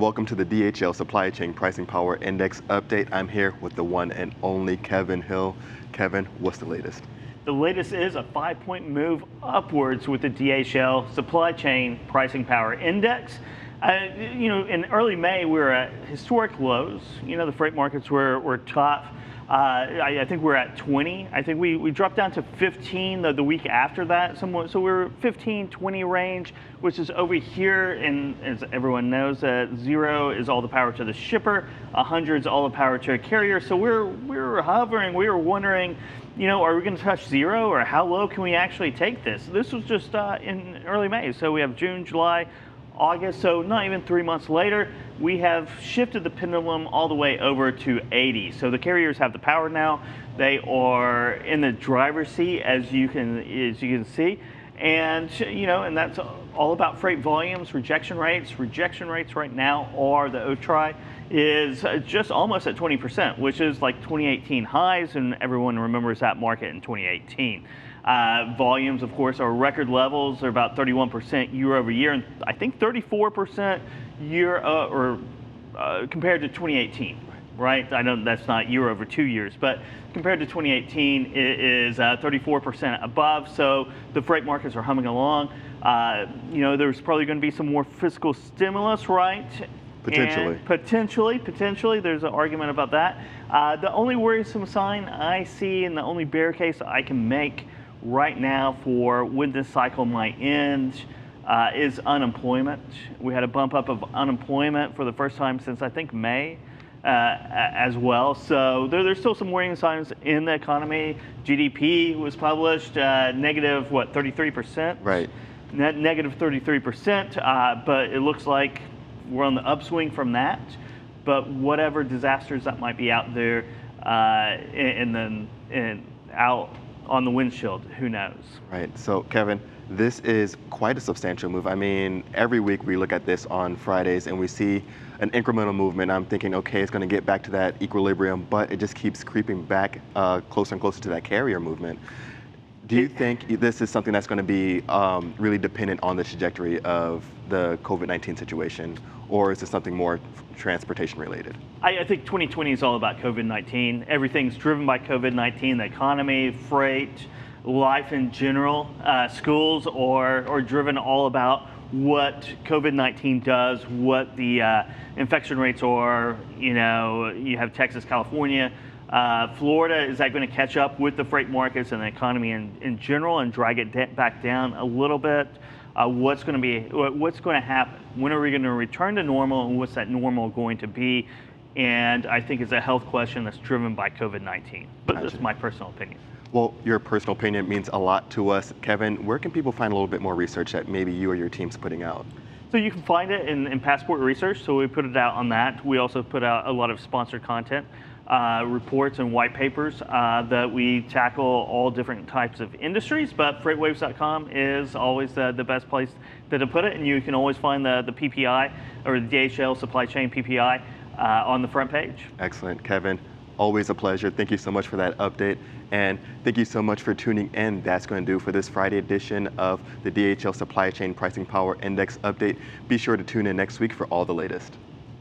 welcome to the DHL Supply Chain Pricing Power Index update. I'm here with the one and only Kevin Hill. Kevin, what's the latest? The latest is a 5-point move upwards with the DHL Supply Chain Pricing Power Index. In early May, we were at historic lows. The freight markets were tough. I think we're at 20. I think we dropped down to 15 the week after that. So we're 15, 20 range, which is over here. And as everyone knows, 0 is all the power to the shipper, 100 is all the power to a carrier. So we're hovering. We were wondering, are we going to touch 0, or how low can we actually take this? This was just in early May. So we have June, July, August, so not even 3 months later, we have shifted the pendulum all the way over to 80. So the carriers have the power now. They are in the driver's seat, as you can see, and and that's all about freight volumes, rejection rates. Rejection rates right now are the OTRI is just almost at 20%, which is like 2018 highs, and everyone remembers that market in 2018. Volumes, of course, are record levels. They're about 31% year over year, and I think 34% compared to 2018. Right? I know that's not year over 2 years, but compared to 2018, it is 34% above. So the freight markets are humming along. There's probably going to be some more fiscal stimulus, right? Potentially. And potentially, there's an argument about that. The only worrisome sign I see, and the only bear case I can make right now for when this cycle might end, is unemployment. We had a bump up of unemployment for the first time since I think May as well. So there's still some worrying signs in the economy. GDP was published negative 33%. Right. Negative 33%, but it looks like we're on the upswing from that. But whatever disasters that might be out there out on the windshield, who knows? Right. So, Kevin, this is quite a substantial move. I mean, every week we look at this on Fridays and we see an incremental movement. I'm thinking, okay, it's going to get back to that equilibrium, but it just keeps creeping back closer and closer to that carrier movement. Do you think this is something that's going to be really dependent on the trajectory of the COVID-19 situation, or is this something more transportation related? I think 2020 is all about COVID-19. Everything's driven by COVID-19, the economy, freight, life in general. Schools are driven all about what COVID-19 does, what the infection rates are. You have Texas, California, Florida. Is that going to catch up with the freight markets and the economy in general and drag it back down a little bit? What's going to happen? When are we going to return to normal, and what's that normal going to be? And I think it's a health question that's driven by COVID-19. But that's my personal opinion. Well, your personal opinion means a lot to us. Kevin, where can people find a little bit more research that maybe you or your team's putting out? So you can find it in Passport Research, so we put it out on that. We also put out a lot of sponsored content, reports and white papers that we tackle all different types of industries, but FreightWaves.com is always the best place to put it, and you can always find the PPI, or the DHL Supply Chain PPI, on the front page. Excellent, Kevin. Always a pleasure. Thank you so much for that update. And thank you so much for tuning in. That's going to do for this Friday edition of the DHL Supply Chain Pricing Power Index update. Be sure to tune in next week for all the latest.